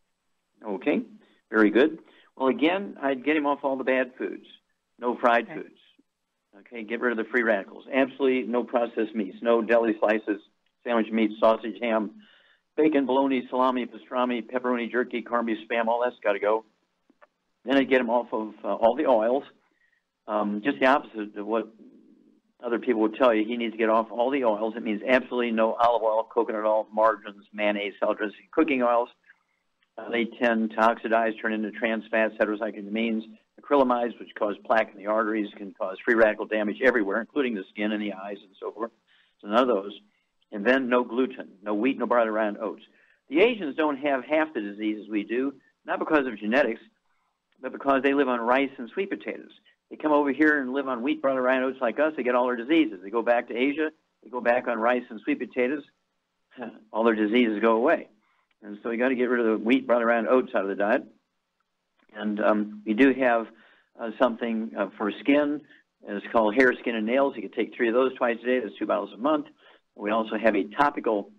Okay. Very good. Well, again, I'd get him off all the bad foods. No fried foods. Okay, get rid of the free radicals. Absolutely no processed meats, no deli slices, sandwich meat, sausage, ham, bacon, bologna, salami, pastrami, pepperoni, jerky, corned beef, Spam, all that's got to go. Then I'd get him off of all the oils. Just the opposite of what other people would tell you. He needs to get off all the oils. It means absolutely no olive oil, coconut oil, margarines, mayonnaise, salad dressing, cooking oils. They tend to oxidize, turn into trans fats, heterocyclamines, acrylamides, which cause plaque in the arteries, can cause free radical damage everywhere, including the skin and the eyes and so forth. So none of those. And then no gluten, no wheat, no barley, rye, and oats. The Asians don't have half the diseases we do, not because of genetics, but because they live on rice and sweet potatoes. They come over here and live on wheat, barley, rye, and oats like us. They get all their diseases. They go back to Asia. They go back on rice and sweet potatoes. All their diseases go away. And so you got to get rid of the wheat, barley, rye, and oats out of the diet. And we do have something for skin. It's called hair, skin, and nails. You can take 3 of those twice a day. That's 2 bottles a month. We also have a topical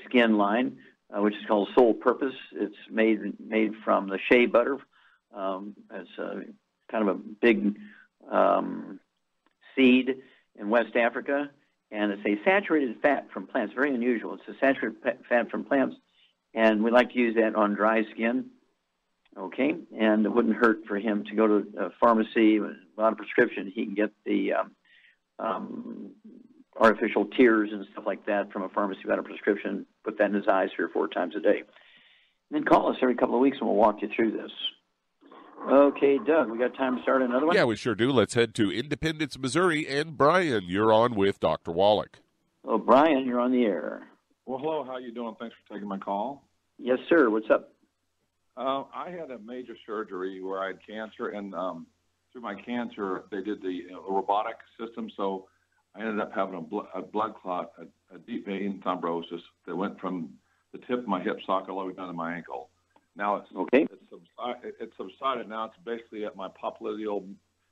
skin line, which is called Sole Purpose. It's made from the shea butter. It's kind of a big seed in West Africa, and it's a saturated fat from plants. Very unusual. It's a saturated fat from plants, and we like to use that on dry skin. Okay, and it wouldn't hurt for him to go to a pharmacy with a lot of prescription. He can get the artificial tears and stuff like that from a pharmacy without a prescription, put that in his eyes 3 or 4 times a day. And then call us every couple of weeks and we'll walk you through this. Okay, Doug, we got time to start another one? Yeah, we sure do. Let's head to Independence, Missouri. And Brian, you're on with Dr. Wallach. Oh, Brian, you're on the air. Well, hello. How you doing? Thanks for taking my call. Yes, sir. What's up? I had a major surgery where I had cancer, and through my cancer, they did the robotic system, so I ended up having a blood clot, a deep vein thrombosis that went from the tip of my hip socket all the way down to my ankle. Now it's subsided. Now it's basically at my popliteal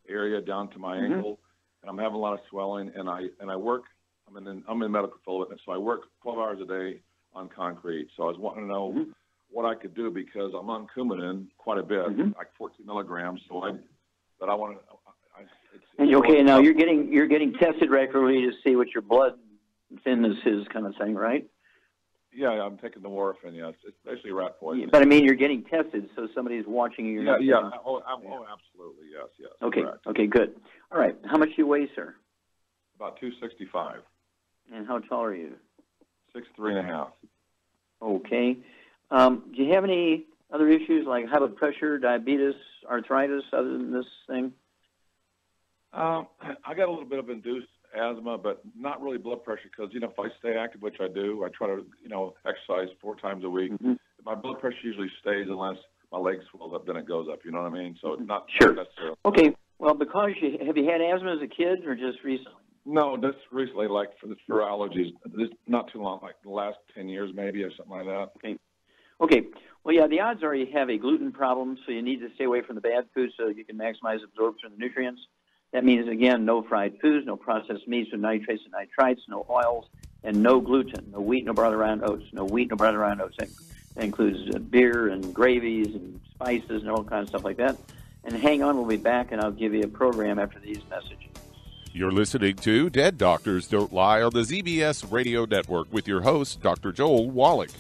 area down to my ankle, and I'm having a lot of swelling. And I work. I'm in medical field, so I work 12 hours a day on concrete. So I was wanting to know what I could do because I'm on Coumadin quite a bit, like 14 milligrams. So I want to. And okay, now you're getting tested regularly to see what your blood thinness is, kind of thing, right? Yeah, I'm taking the warfarin. Yes, it's basically rat poison. But I mean, you're getting tested, so somebody's watching you. Yeah. Oh, absolutely. Yes. Okay. Correct. Okay. Good. All right. How much do you weigh, sir? About 265. And how tall are you? 6'3.5". Okay. Do you have any other issues like high blood pressure, diabetes, arthritis, other than this thing? I got a little bit of induced asthma, but not really blood pressure because, if I stay active, which I do, I try to, exercise 4 times a week. My blood pressure usually stays unless my leg swells up, then it goes up, you know what I mean? So it's not necessarily. Okay. Well, because have you had asthma as a kid or just recently? No, just recently, like for allergies. This not too long, like the last 10 years maybe or something like that. Okay. Well, yeah, the odds are you have a gluten problem, so you need to stay away from the bad foods so you can maximize absorption of the nutrients. That means, again, no fried foods, no processed meats with nitrates and nitrites, no oils, and no gluten, no wheat, no barley, rye, and oats, no wheat, no barley, rye, and oats. That includes beer and gravies and spices and all kinds of stuff like that. And hang on, we'll be back, and I'll give you a program after these messages. You're listening to Dead Doctors Don't Lie on the ZBS Radio Network with your host, Dr. Joel Wallach.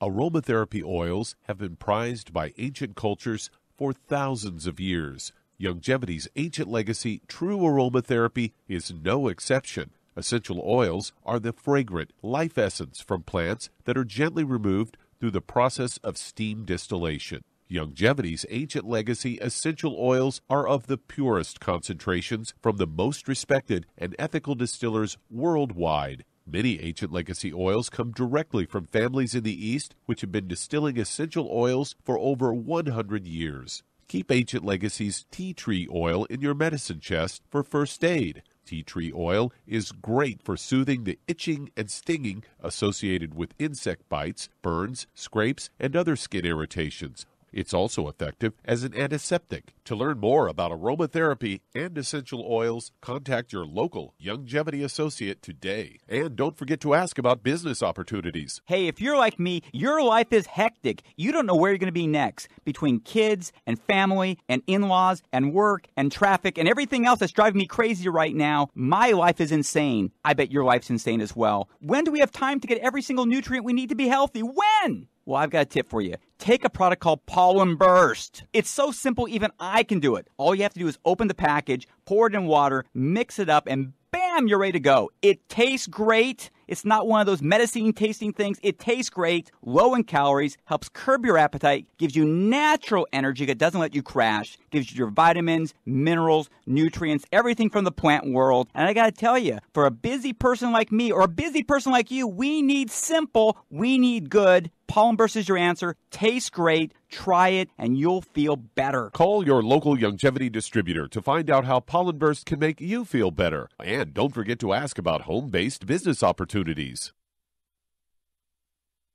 Aromatherapy oils have been prized by ancient cultures for thousands of years. Longevity's ancient legacy, true aromatherapy, is no exception. Essential oils are the fragrant life essence from plants that are gently removed through the process of steam distillation. Longevity's ancient legacy essential oils are of the purest concentrations from the most respected and ethical distillers worldwide. Many ancient legacy oils come directly from families in the East which have been distilling essential oils for over 100 years. Keep Ancient Legacy's tea tree oil in your medicine chest for first aid. Tea tree oil is great for soothing the itching and stinging associated with insect bites, burns, scrapes, and other skin irritations. It's also effective as an antiseptic. To learn more about aromatherapy and essential oils, contact your local Youngevity associate today. And don't forget to ask about business opportunities. Hey, if you're like me, your life is hectic. You don't know where you're going to be next. Between kids and family and in-laws and work and traffic and everything else that's driving me crazy right now, my life is insane. I bet your life's insane as well. When do we have time to get every single nutrient we need to be healthy? When? Well, I've got a tip for you. Take a product called Pollen Burst. It's so simple, even I can do it. All you have to do is open the package, pour it in water, mix it up, and bam, you're ready to go. It tastes great. It's not one of those medicine tasting things. It tastes great, low in calories, helps curb your appetite, gives you natural energy that doesn't let you crash, gives you your vitamins, minerals, nutrients, everything from the plant world. And I got to tell you, for a busy person like me or a busy person like you, we need simple, we need good. Pollen Burst is your answer. Tastes great. Try it, and you'll feel better. Call your local Youngevity distributor to find out how Pollen Burst can make you feel better. And don't forget to ask about home-based business opportunities.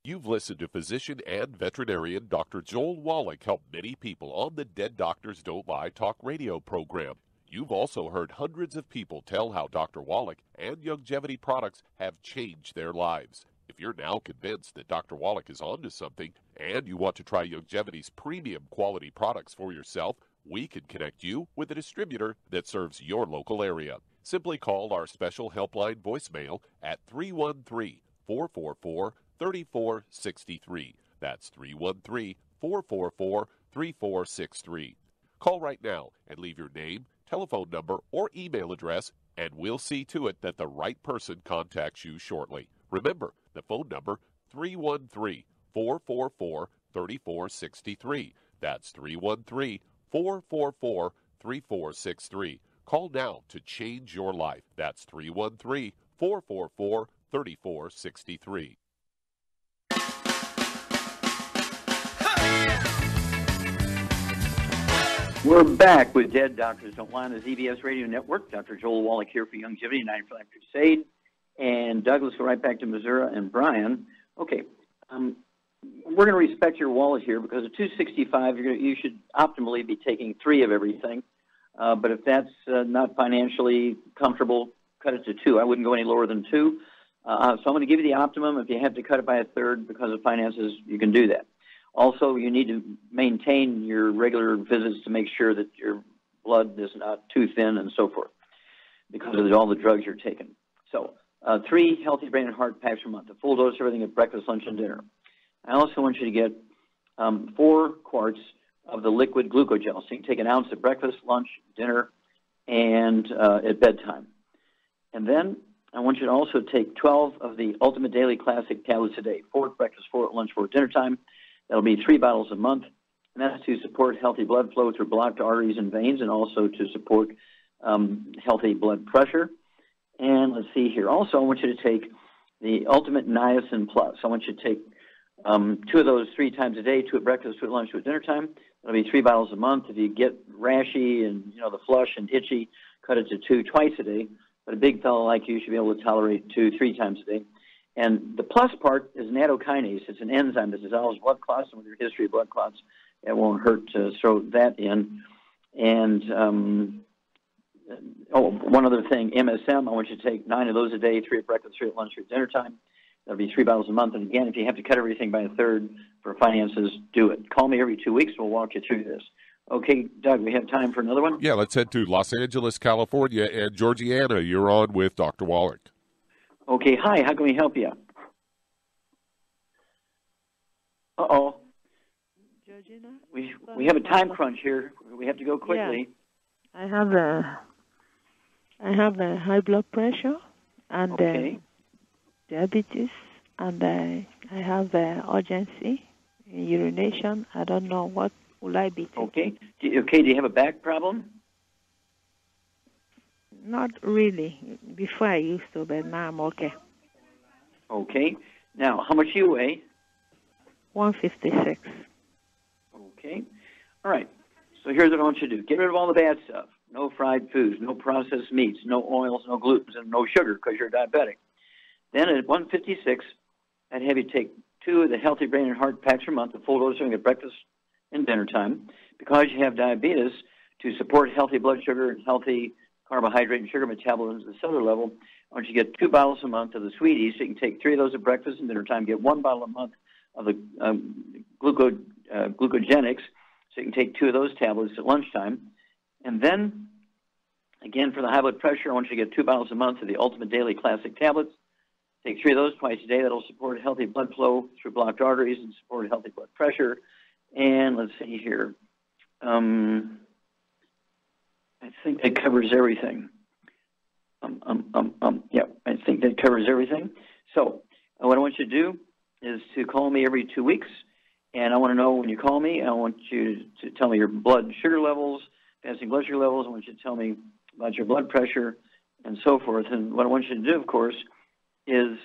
You've listened to physician and veterinarian Dr. Joel Wallach help many people on the Dead Doctors Don't Lie talk radio program. You've also heard hundreds of people tell how Dr. Wallach and Youngevity products have changed their lives. If you're now convinced that Dr. Wallach is onto something and you want to try Youngevity's premium quality products for yourself, we can connect you with a distributor that serves your local area. Simply call our special helpline voicemail at 313-444-3463. That's 313-444-3463. Call right now and leave your name, telephone number, or email address, and we'll see to it that the right person contacts you shortly. Remember, the phone number, 313-444-3463. That's 313-444-3463. Call now to change your life. That's 313-444-3463. We're back with Dead Doctors Don't Lie on the ZBS Radio Network. Dr. Joel Wallach here for Youngevity, 9 for Life Crusade. And Doug, let's go right back to Missouri and Brian. Okay, we're going to respect your wallet here because at 265, you should optimally be taking 3 of everything. But if that's not financially comfortable, cut it to 2. I wouldn't go any lower than 2. So I'm going to give you the optimum. If you have to cut it by a third because of finances, you can do that. Also, you need to maintain your regular visits to make sure that your blood is not too thin and so forth because of all the drugs you're taking. So 3 healthy brain and heart packs per month, a full dose of everything at breakfast, lunch, and dinner. I also want you to get 4 quarts of the liquid glucogel. So you can take an ounce at breakfast, lunch, dinner, and at bedtime. And then I want you to also take 12 of the Ultimate Daily Classic tablets a day, 4 at breakfast, 4 at lunch, 4 at dinner time. That'll be 3 bottles a month, and that's to support healthy blood flow through blocked arteries and veins and also to support healthy blood pressure. And let's see here. Also, I want you to take the Ultimate Niacin Plus. I want you to take 2 of those 3 times a day, 2 at breakfast, 2 at lunch, 2 at dinner time. That'll be 3 bottles a month. If you get rashy and, the flush and itchy, cut it to 2 twice a day. But a big fellow like you should be able to tolerate 2, 3 times a day. And the plus part is nattokinase. It's an enzyme that dissolves blood clots, and with your history of blood clots, it won't hurt to throw that in. And, one other thing, MSM, I want you to take 9 of those a day, 3 at breakfast, 3 at lunch, 3 at dinner time. That'll be 3 bottles a month. And again, if you have to cut everything by a third for finances, do it. Call me every 2 weeks. We'll walk you through this. Okay, Doug, we have time for another one? Yeah, let's head to Los Angeles, California. And Georgiana, you're on with Dr. Wallach. Okay, hi. How can we help you? Uh-oh. Georgina? We have a time crunch here. We have to go quickly. Yeah. I have a high blood pressure and diabetes, and I have urgency in urination. I don't know what will I be taking. Okay. Do you have a back problem? Not really. Before I used to, but now I'm okay. Okay. Now, how much do you weigh? 156. Okay. All right. So here's what I want you to do. Get rid of all the bad stuff. No fried foods, no processed meats, no oils, no glutens, and no sugar because you're diabetic. Then at 156, I'd have you take 2 of the Healthy Brain and Heart packs per month, a full dose of at breakfast in dinner time. Because you have diabetes, to support healthy blood sugar and healthy carbohydrate and sugar metabolism at the cellular level, I want you to get 2 bottles a month of the sweeties. So you can take 3 of those at breakfast and dinner time. Get 1 bottle a month of the glucogenics. So you can take 2 of those tablets at lunchtime. And then, again, for the high blood pressure, I want you to get 2 bottles a month of the Ultimate Daily Classic tablets. Take 3 of those twice a day. That'll support healthy blood flow through blocked arteries and support healthy blood pressure. And let's see here. I think that covers everything. Yeah, I think that covers everything. So what I want you to do is to call me every 2 weeks, and I want to know when you call me. I want you to tell me your blood sugar levels, fasting blood sugar levels. I want you to tell me about your blood pressure and so forth. And what I want you to do, of course, is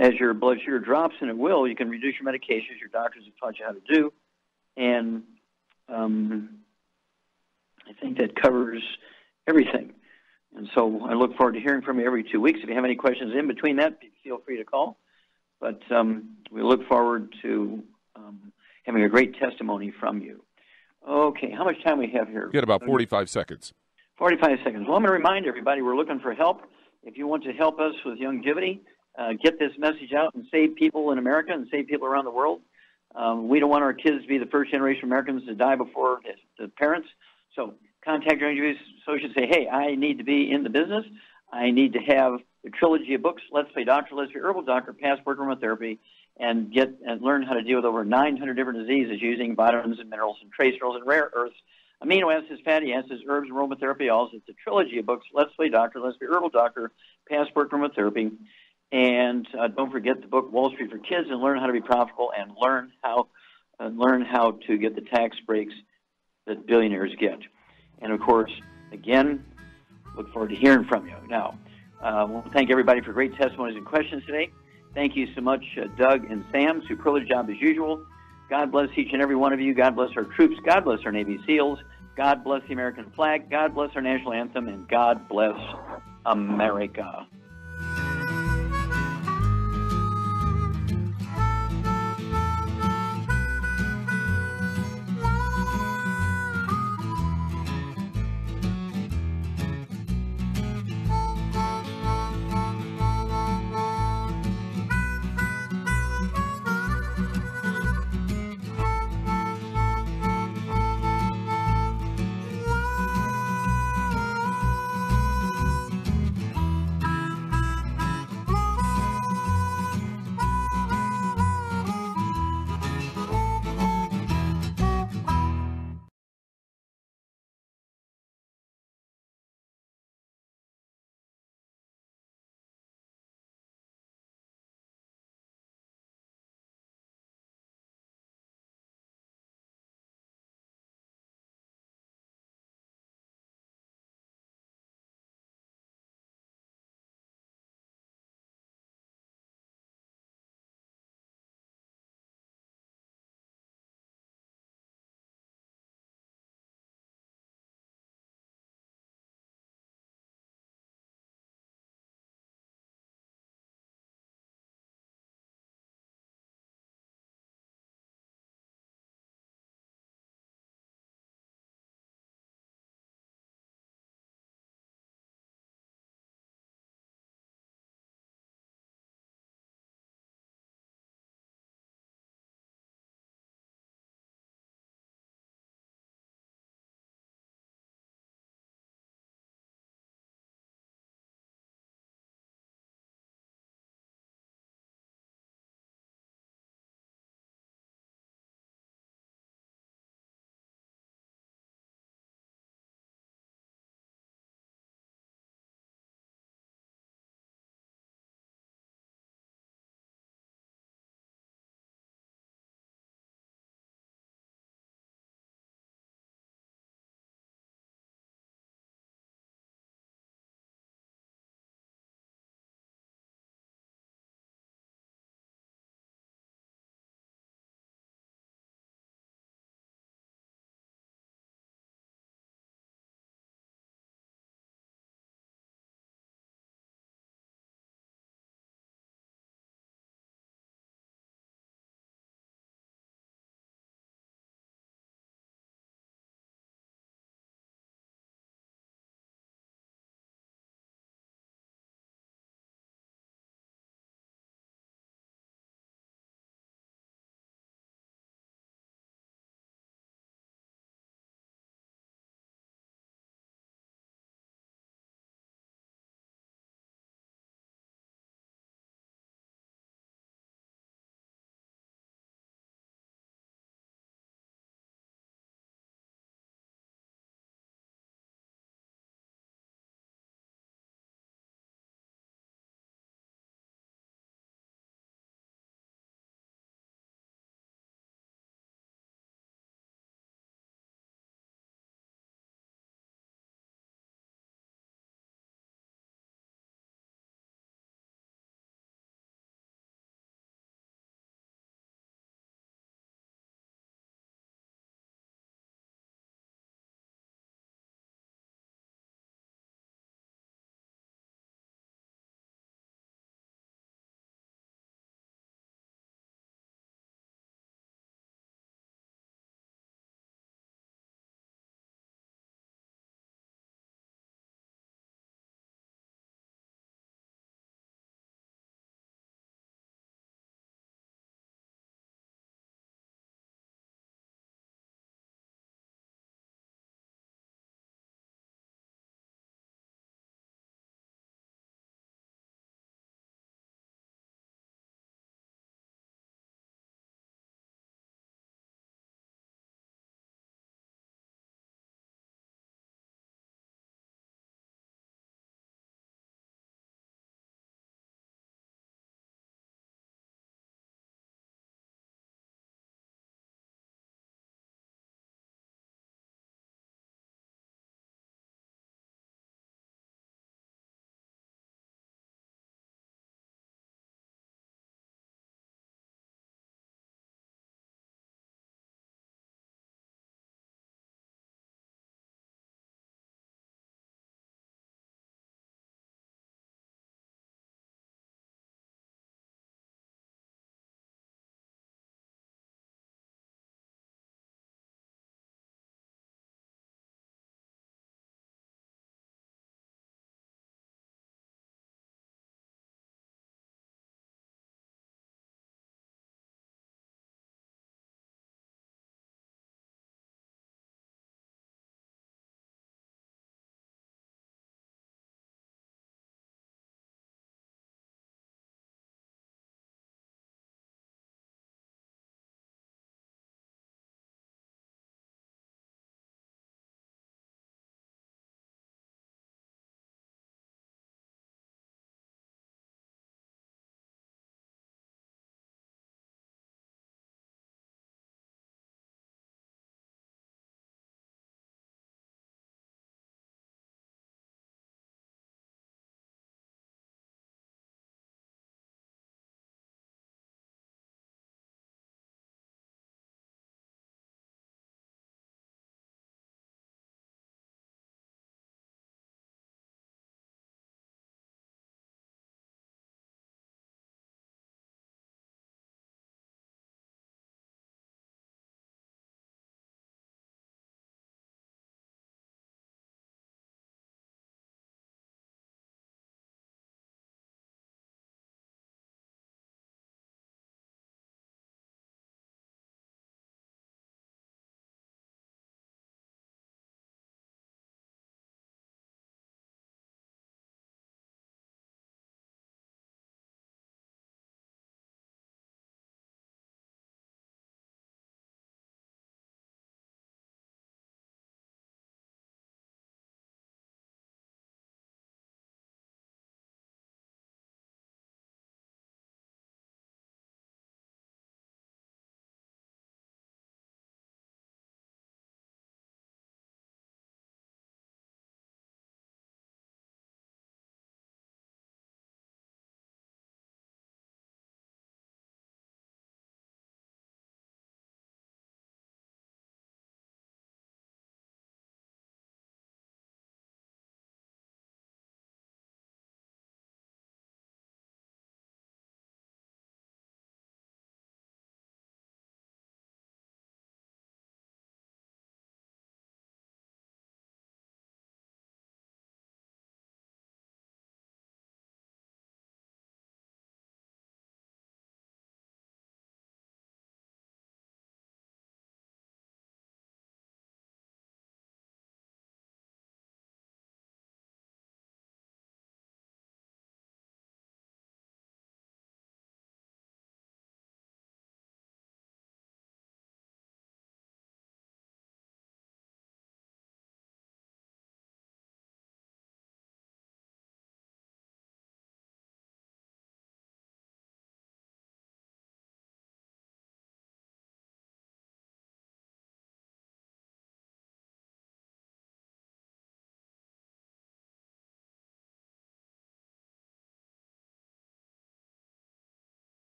as your blood sugar drops, and it will, you can reduce your medications. Your doctors have taught you how to do. And I think that covers everything. And so I look forward to hearing from you every 2 weeks. If you have any questions in between that, feel free to call. But we look forward to having a great testimony from you. Okay, how much time we have here? You got about 45 seconds. 45 seconds. Well, I'm going to remind everybody we're looking for help. If you want to help us with longevity, get this message out and save people in America and save people around the world. We don't want our kids to be the first generation Americans to die before the parents. So contact your longevity associate and say, hey, I need to be in the business. I need to have the trilogy of books, Let's Play Doctor, Let's Be Herbal Doctor, Passport Aromatherapy, and learn how to deal with over 900 different diseases using vitamins and minerals and trace minerals and rare earths, amino acids, fatty acids, herbs, and aromatherapy oils. It's a trilogy of books, Let's Play Doctor, Let's Be Herbal Doctor, Passport Aromatherapy. And don't forget the book Wall Street for Kids, and learn how to be profitable and learn how to get the tax breaks that billionaires get. And, of course, again, look forward to hearing from you. Now, I want to thank everybody for great testimonies and questions today. Thank you so much, Doug and Sam. Superlative job as usual. God bless each and every one of you. God bless our troops. God bless our Navy SEALs. God bless the American flag. God bless our national anthem. And God bless America.